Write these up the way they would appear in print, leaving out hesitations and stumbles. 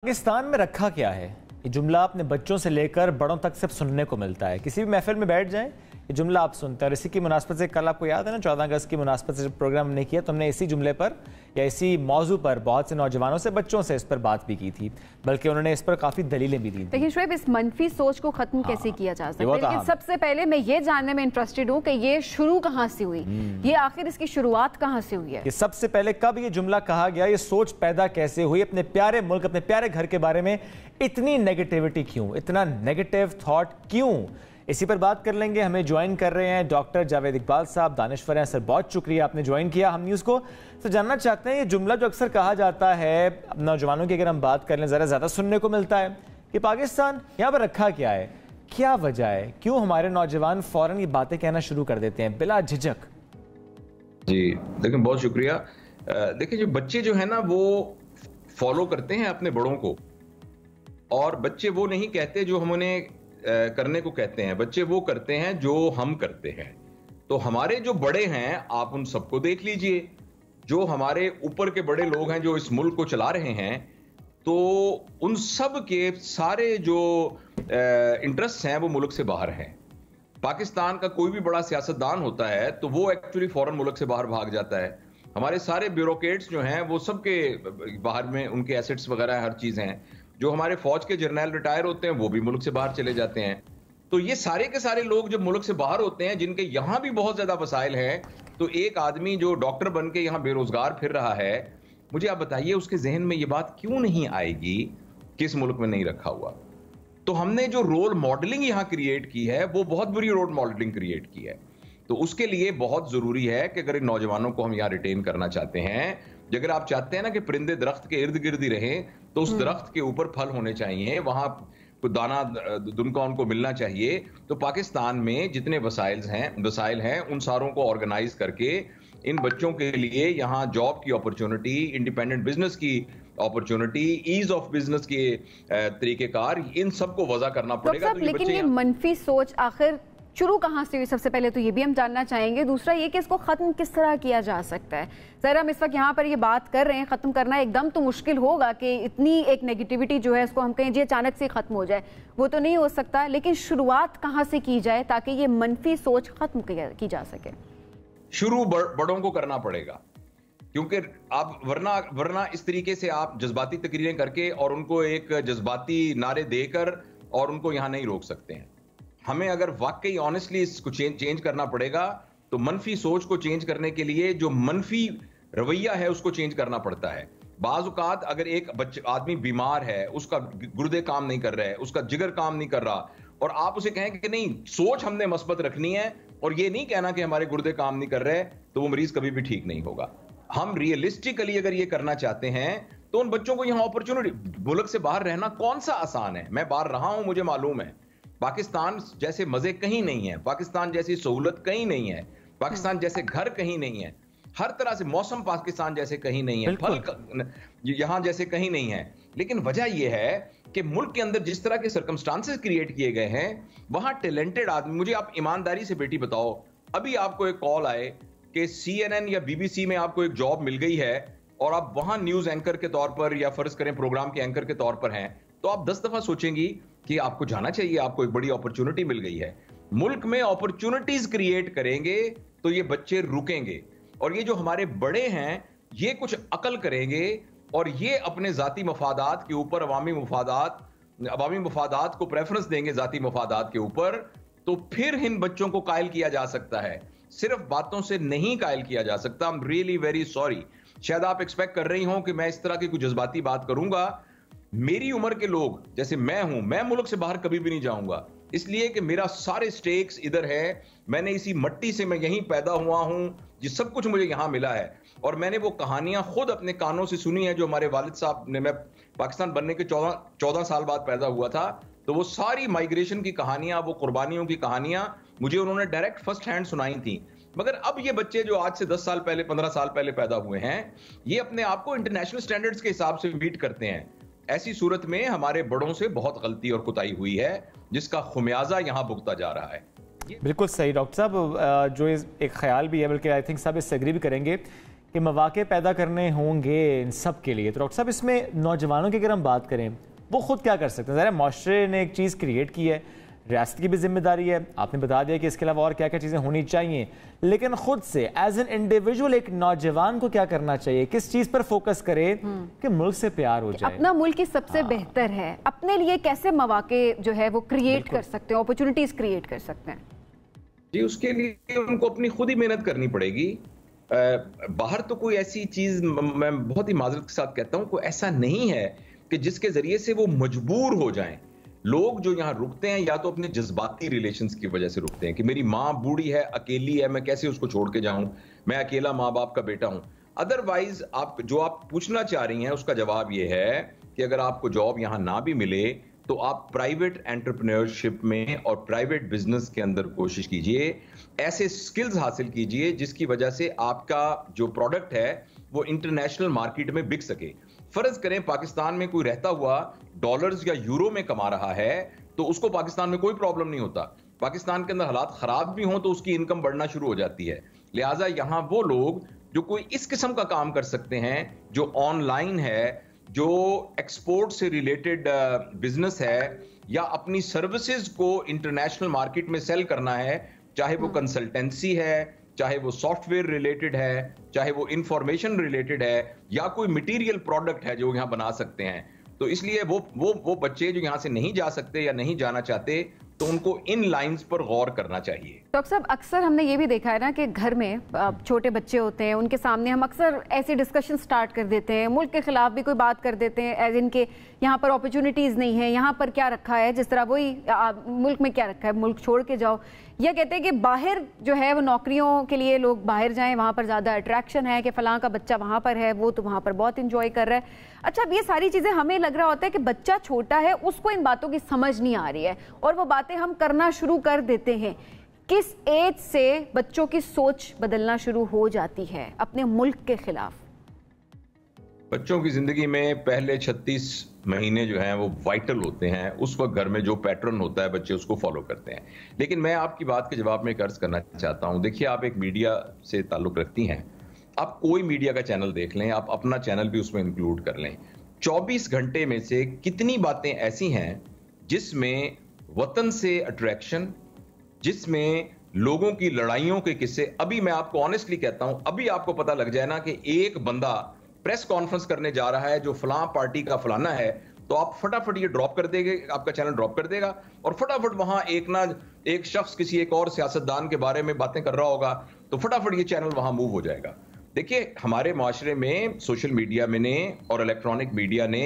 पाकिस्तान में रखा क्या है? ये जुमला अपने बच्चों से लेकर बड़ों तक सिर्फ सुनने को मिलता है। किसी भी महफिल में बैठ जाएं, ये जुमला आप सुनते हैं। और इसी की मुनासबत से कल आपको याद है ना, 14 अगस्त की मुनासबत से जब प्रोग्राम हमने किया तो हमने इसी जुमले पर या इसी मौजू पर बहुत से नौजवानों से, बच्चों से इस पर बात भी की थी, बल्कि उन्होंने इस पर काफ़ी दलीलें भी दी। लेकिन शुएब, इस मनफी सोच को ख़त्म कैसे किया जा सकता है? लेकिन सबसे पहले मैं ये जानने में इंटरेस्टेड हूँ कि ये शुरू कहाँ से हुई, ये आखिर इसकी शुरुआत कहाँ से हुई है? कि सबसे पहले कब ये जुमला कहा गया, ये सोच पैदा कैसे हुई, अपने प्यारे मुल्क, अपने प्यारे घर के बारे में इतनी नेगेटिविटी क्यों, इतना नेगेटिव थॉट क्यों? इसी पर बात कर लेंगे। हमें ज्वाइन कर रहे हैं डॉक्टर जावेद इकबाल साहब, दानिश्वर हैं। सर, बहुत शुक्रिया आपने ज्वाइन किया हम न्यूज़ को। तो जानना चाहते हैं, ये जुमला जो अक्सर कहा जाता है नौजवानों की, अगर हम बात कर लें, ज़रा ज़्यादा सुनने को मिलता है कि पाकिस्तान यहाँ पर रखा क्या है, क्या वजह है, क्यों हमारे नौजवान फ़ौरन ये बातें कहना शुरू कर देते हैं बिला झिझक? जी देखिए, बहुत शुक्रिया। देखिए, जो बच्चे जो है ना, वो फॉलो करते हैं अपने बड़ों को, और बच्चे वो नहीं कहते जो हम उन्हें करने को कहते हैं, बच्चे वो करते हैं जो हम करते हैं। तो हमारे जो बड़े हैं, आप उन सबको देख लीजिए, जो हमारे ऊपर के बड़े लोग हैं जो इस मुल्क को चला रहे हैं, तो उन सब के सारे जो इंटरेस्ट हैं वो मुल्क से बाहर हैं। पाकिस्तान का कोई भी बड़ा सियासतदान होता है तो वो एक्चुअली फौरन मुल्क से बाहर भाग जाता है। हमारे सारे ब्यूरोक्रेट्स जो हैं वो सबके बाहर में उनके एसेट्स वगैरह हर चीज़ हैं। जो हमारे फौज के जर्नल रिटायर होते हैं वो भी मुल्क से बाहर चले जाते हैं। तो ये सारे के सारे लोग जब मुल्क से बाहर होते हैं, जिनके यहाँ भी बहुत ज्यादा वसाइल हैं, तो एक आदमी जो डॉक्टर बन के यहाँ बेरोजगार फिर रहा है, मुझे आप बताइए उसके जहन में ये बात क्यों नहीं आएगी कि इस मुल्क में नहीं रखा हुआ? तो हमने जो रोल मॉडलिंग यहाँ क्रिएट की है, वो बहुत बुरी रोल मॉडलिंग क्रिएट की है। तो उसके लिए बहुत जरूरी है कि अगर इन नौजवानों को हम यहाँ रिटेन करना चाहते हैं, अगर आप चाहते हैं ना कि परिंदे दरख्त के इर्द गिर्द ही रहें, तो उस दरख्त के ऊपर फल होने चाहिए, वहां दाना दुनका उनको मिलना चाहिए। तो पाकिस्तान में जितने वसाइल हैं उन सारों को ऑर्गेनाइज करके इन बच्चों के लिए यहाँ जॉब की अपॉर्चुनिटी, इंडिपेंडेंट बिजनेस की अपॉर्चुनिटी, ईज ऑफ बिजनेस के तरीकेकार, इन सबको वजह करना पड़ेगा। तो लेकिन ये मनफी सोच आखिर शुरू कहाँ से हुई? सबसे पहले तो ये भी हम जानना चाहेंगे। दूसरा ये कि इसको ख़त्म किस तरह किया जा सकता है? सर, हम इस वक्त यहाँ पर ये बात कर रहे हैं, ख़त्म करना एकदम तो मुश्किल होगा कि इतनी एक नेगेटिविटी जो है इसको हम कहें जी अचानक से ख़त्म हो जाए, वो तो नहीं हो सकता। लेकिन शुरुआत कहाँ से की जाए ताकि ये मनफी सोच ख़त्म की जा सके? शुरू बड़ों को करना पड़ेगा, क्योंकि आप वरना इस तरीके से आप जज्बाती तकरीरें करके और उनको एक जज्बाती नारे देकर और उनको यहाँ नहीं रोक सकते हैं। हमें अगर वाकई ऑनेस्टली इसको चेंज करना पड़ेगा, तो मनफी सोच को चेंज करने के लिए जो मनफी रवैया है उसको चेंज करना पड़ता है। बाज़ औक़ात अगर एक आदमी बीमार है, उसका गुर्दे काम नहीं कर रहे हैं, उसका जिगर काम नहीं कर रहा, और आप उसे कहें कि नहीं, सोच हमने मस्बत रखनी है और ये नहीं कहना कि हमारे गुर्दे काम नहीं कर रहे, तो वो मरीज कभी भी ठीक नहीं होगा। हम रियलिस्टिकली अगर ये करना चाहते हैं तो उन बच्चों को यहाँ अपॉर्चुनिटी, मुल्क से बाहर रहना कौन सा आसान है? मैं बाहर रहा हूं, मुझे मालूम है। पाकिस्तान जैसे मजे कहीं नहीं है, पाकिस्तान जैसी सहूलत कहीं नहीं है, पाकिस्तान जैसे घर कहीं नहीं है, हर तरह से मौसम पाकिस्तान जैसे कहीं नहीं है, फल यहां जैसे कहीं नहीं है। लेकिन वजह यह है कि मुल्क के अंदर जिस तरह के सर्कमस्टांसेस क्रिएट किए गए हैं, वहां टैलेंटेड आदमी, मुझे आप ईमानदारी से बेटी बताओ, अभी आपको एक कॉल आए कि CNN या BBC में आपको एक जॉब मिल गई है और आप वहां न्यूज एंकर के तौर पर या फर्ज करें प्रोग्राम के एंकर के तौर पर हैं, तो आप 10 दफा सोचेंगी कि आपको जाना चाहिए, आपको एक बड़ी अपॉर्चुनिटी मिल गई है। मुल्क में अपॉर्चुनिटीज क्रिएट करेंगे तो ये बच्चे रुकेंगे, और ये जो हमारे बड़े हैं ये कुछ अकल करेंगे और ये अपने जाती मफादात के ऊपर अवामी मफादात को प्रेफरेंस देंगे जाती मफादात के ऊपर, तो फिर इन बच्चों को कायल किया जा सकता है। सिर्फ बातों से नहीं कायल किया जा सकता। I am really very sorry. शायद आप एक्सपेक्ट कर रही हो कि मैं इस तरह की कुछ जज्बाती बात करूंगा। मेरी उम्र के लोग जैसे मैं हूं, मैं मुल्क से बाहर कभी भी नहीं जाऊंगा, इसलिए कि मेरा सारे स्टेक्स इधर है। मैंने इसी मट्टी से, मैं यहीं पैदा हुआ हूं, ये सब कुछ मुझे यहां मिला है, और मैंने वो कहानियां खुद अपने कानों से सुनी है जो हमारे वालिद साहब ने, मैं पाकिस्तान बनने के 14 साल बाद पैदा हुआ था, तो वो सारी माइग्रेशन की कहानियां, वो कुर्बानियों की कहानियां मुझे उन्होंने डायरेक्ट फर्स्ट हैंड सुनाई थी। मगर अब ये बच्चे जो आज से 10 साल पहले, 15 साल पहले पैदा हुए हैं, ये अपने आप को इंटरनेशनल स्टैंडर्ड्स के हिसाब से मीट करते हैं। ऐसी सूरत में हमारे बड़ों से बहुत गलती और कुताही हुई है, जिसका खुमियाजा यहां भुगता जा रहा है। बिल्कुल सही डॉक्टर साहब, जो एक ख्याल भी है, बल्कि आई थिंक साहब इससे एग्री भी करेंगे कि मौके पैदा करने होंगे इन सब के लिए, तो डॉक्टर साहब इसमें नौजवानों की अगर हम बात करें वो खुद क्या कर सकते हैं? ज़रा माशरे ने एक चीज़ क्रिएट की है, रियासत की भी जिम्मेदारी है, आपने बता दिया कि इसके अलावा और क्या क्या चीज़ें होनी चाहिए, लेकिन खुद से एज एन इंडिविजुअल एक नौजवान को क्या करना चाहिए, किस चीज़ पर फोकस करे कि मुल्क से प्यार हो जाए? अपना मुल्क ही सबसे बेहतर है, अपने लिए कैसे मौके जो है वो क्रिएट कर सकते हैं, अपॉर्चुनिटीज क्रिएट कर सकते हैं? जी, उसके लिए उनको अपनी खुद ही मेहनत करनी पड़ेगी। बाहर तो कोई ऐसी चीज, मैं बहुत ही माजरत के साथ कहता हूं, कोई ऐसा नहीं है कि जिसके जरिए से वो मजबूर हो जाएं। लोग जो यहाँ रुकते हैं या तो अपने जज्बाती रिलेशंस की वजह से रुकते हैं कि मेरी माँ बूढ़ी है, अकेली है, मैं कैसे उसको छोड़ के जाऊं, मैं अकेला माँ बाप का बेटा हूं। अदरवाइज आप पूछना चाह रही हैं उसका जवाब ये है कि अगर आपको जॉब यहाँ ना भी मिले तो आप प्राइवेट एंटरप्रेन्योरशिप में और प्राइवेट बिजनेस के अंदर कोशिश कीजिए, ऐसे स्किल्स हासिल कीजिए जिसकी वजह से आपका जो प्रोडक्ट है वो इंटरनेशनल मार्केट में बिक सके। फर्ज करें पाकिस्तान में कोई रहता हुआ डॉलर्स या यूरो में कमा रहा है तो उसको पाकिस्तान में कोई प्रॉब्लम नहीं होता। पाकिस्तान के अंदर हालात खराब भी हों तो उसकी इनकम बढ़ना शुरू हो जाती है। लिहाजा यहां वो लोग जो कोई इस किस्म का काम कर सकते हैं, जो ऑनलाइन है, जो एक्सपोर्ट से रिलेटेड बिजनेस है, या अपनी सर्विसेज को इंटरनेशनल मार्केट में सेल करना है, चाहे वो कंसल्टेंसी है, चाहे वो सॉफ्टवेयर रिलेटेड है, चाहे वो इंफॉर्मेशन रिलेटेड है, या कोई मटेरियल प्रोडक्ट है जो यहाँ बना सकते हैं। तो इसलिए वो बच्चे जो यहाँ से नहीं जा सकते या नहीं जाना चाहते तो उनको इन लाइंस पर गौर करना चाहिए। डॉक्टर साहब, अक्सर हमने ये भी देखा है ना कि घर में छोटे बच्चे होते हैं, उनके सामने हम अक्सर ऐसी डिस्कशन स्टार्ट कर देते हैं, मुल्क के खिलाफ भी कोई बात कर देते हैं, एज इनके यहाँ पर अपॉर्चुनिटीज़ नहीं है, यहाँ पर क्या रखा है, जिस तरह वही मुल्क में क्या रखा है, मुल्क छोड़ के जाओ। या कहते हैं कि बाहर जो है वो नौकरियों के लिए लोग बाहर जाएं, वहाँ पर ज़्यादा अट्रैक्शन है, कि फ़लाँ का बच्चा वहाँ पर है, वो तो वहाँ पर बहुत इंजॉय कर रहा है। अच्छा, अब ये सारी चीज़ें हमें लग रहा होता है कि बच्चा छोटा है, उसको इन बातों की समझ नहीं आ रही है और वो बातें हम करना शुरू कर देते हैं। किस एज से बच्चों की सोच बदलना शुरू हो जाती है अपने मुल्क के खिलाफ? बच्चों की जिंदगी में पहले 36 महीने जो हैं वो वाइटल होते हैं। उस वक्त घर में जो पैटर्न होता है बच्चे उसको फॉलो करते हैं। लेकिन मैं आपकी बात के जवाब में एक अर्ज करना चाहता हूं। देखिए, आप एक मीडिया से ताल्लुक रखती हैं, आप कोई मीडिया का चैनल देख लें, आप अपना चैनल भी उसमें इंक्लूड कर लें। 24 घंटे में से कितनी बातें ऐसी हैं जिसमें वतन से अट्रैक्शन, जिसमें लोगों की लड़ाइयों के किस्से। अभी मैं आपको ऑनेस्टली कहता हूं, अभी आपको पता लग जाए ना कि एक बंदा प्रेस कॉन्फ्रेंस करने जा रहा है जो फलां पार्टी का फलाना है, तो आप फटाफट ये ड्रॉप कर देंगे, आपका चैनल ड्रॉप कर देगा और फटाफट वहां एक शख्स किसी एक और सियासतदान के बारे में बातें कर रहा होगा तो फटाफट ये चैनल वहां मूव हो जाएगा। देखिए, हमारे माशरे में सोशल मीडिया में ने और इलेक्ट्रॉनिक मीडिया ने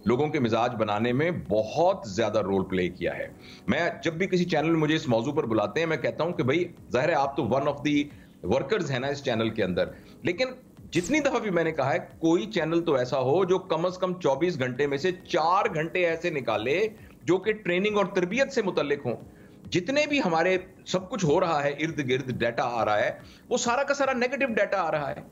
लोगों के मिजाज बनाने में बहुत ज्यादा रोल प्ले किया है। मैं जब भी किसी चैनल में मुझे इस मौजू पर बुलाते हैं, मैं कहता हूं कि भाई जाहिर है आप तो वन ऑफ दी वर्कर्स है ना इस चैनल के अंदर, लेकिन जितनी दफा भी मैंने कहा है कोई चैनल तो ऐसा हो जो कम से कम 24 घंटे में से 4 घंटे ऐसे निकाले जो कि ट्रेनिंग और तरबियत से मुतल्लिक हों। जितने भी हमारे सब कुछ हो रहा है इर्द गिर्द डाटा आ रहा है, वो सारा का सारा नेगेटिव डाटा आ रहा है।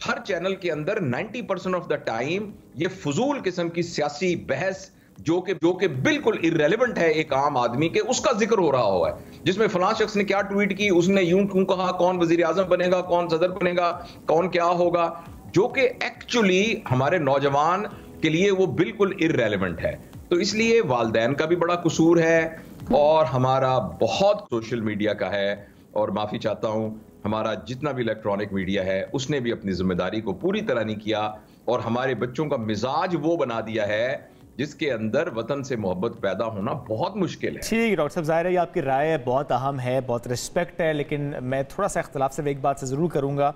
हर चैनल के अंदर 90% ऑफ द टाइम ये फजूल किस्म की सियासी बहस जो कि बिल्कुल इररेलेवेंट है एक आम आदमी के, उसका जिक्र हो रहा हुआ है, जिसमें फलां शख्स ने क्या ट्वीट की, उसने यूं क्यों कहा, कौन वजीर आजम बनेगा, कौन सदर बनेगा, कौन क्या होगा, जो कि एक्चुअली हमारे नौजवान के लिए वो बिल्कुल इररेलेवेंट है। तो इसलिए वालिदैन का भी बड़ा कसूर है और हमारा बहुत सोशल मीडिया का है। और माफी चाहता हूं, हमारा जितना भी इलेक्ट्रॉनिक मीडिया है उसने भी अपनी जिम्मेदारी को पूरी तरह नहीं किया और हमारे बच्चों का मिजाज वो बना दिया है जिसके अंदर वतन से मोहब्बत पैदा होना बहुत मुश्किल है। ठीक डॉक्टर साहब, जाहिर है आपकी राय बहुत अहम है, बहुत रिस्पेक्ट है, लेकिन मैं थोड़ा सा इख्तलाफ से एक बात से ज़रूर करूँगा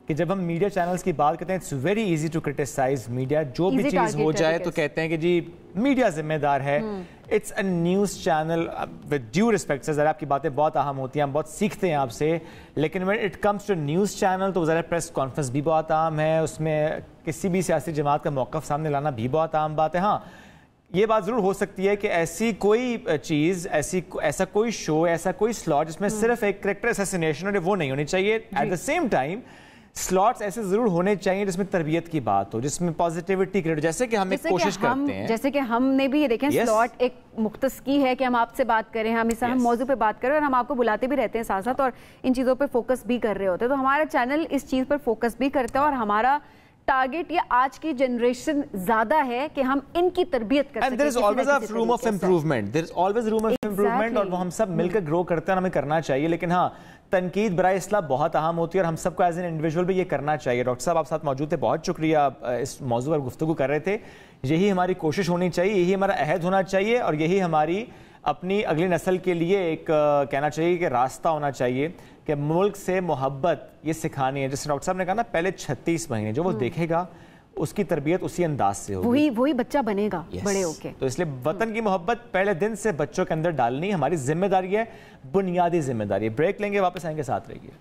कि जब हम मीडिया चैनल्स की बात करते हैं, it's very easy to criticise media. जो भी चीज़ हो जाए तो कहते हैं कि जी मीडिया जिम्मेदार है। It's a news channel, with due respect से, ज़रा आपकी बातें बहुत अहम होती हैं, हम बहुत सीखते हैं आपसे, लेकिन when it comes to news channel तो ज़रा प्रेस कॉन्फ्रेंस भी बहुत अहम है, उसमें किसी भी सियासी जमात का मौक़िफ़ सामने लाना भी बहुत अहम बात है। हाँ, ये बात ज़रूर हो सकती है कि ऐसी कोई चीज़, ऐसा कोई शो, ऐसा कोई स्लॉट जिसमें सिर्फ एक कैरेक्टर असैसिनेशन और वो नहीं होनी चाहिए। At the same time slots ऐसे जरूर होने चाहिए जिसमें तरबियत की बात हो, जिसमें पॉजिटिविटी क्रिएट, जैसे कि हम एक कोशिश करते हैं, जैसे कि हमने भी देखें स्लॉट एक मुख्तस की है कि हम आपसे बात करें, हम इस हम मौजू पे बात करें और हम आपको बुलाते भी रहते हैं साथ साथ और इन चीज़ों पे फोकस भी कर रहे होते हैं। तो हमारा चैनल इस चीज़ पर फोकस भी करता है और हमारा टारगेट ये आज की जनरेशन ज्यादा है कि हम इनकी तरबियत कर सकें। There is always a room of improvement, there is always room of improvement, और वो हम सब मिलकर ग्रो करते हैं और हमें करना चाहिए। लेकिन हाँ, तनकीद बराए इस्लाह बहुत अहम होती है और हम सबको एज एन इंडिविजुअल भी ये करना चाहिए। डॉक्टर साहब आप साथ मौजूद थे, बहुत शुक्रिया, इस मौजू पर गुफ्तगू कर रहे थे। यही हमारी कोशिश होनी चाहिए, यही हमारा अहद होना चाहिए और यही हमारी अपनी अगली नस्ल के लिए एक कहना चाहिए कि रास्ता होना चाहिए कि मुल्क से मोहब्बत ये सिखानी है। जैसे डॉक्टर साहब ने कहा ना, पहले 36 महीने जो वो देखेगा उसकी तरबियत उसी अंदाज से होगी, वही बच्चा बनेगा बड़े होके। तो इसलिए वतन की मोहब्बत पहले दिन से बच्चों के अंदर डालनी हमारी जिम्मेदारी है, बुनियादी जिम्मेदारी है। ब्रेक लेंगे, वापस आएंगे, साथ रहिए।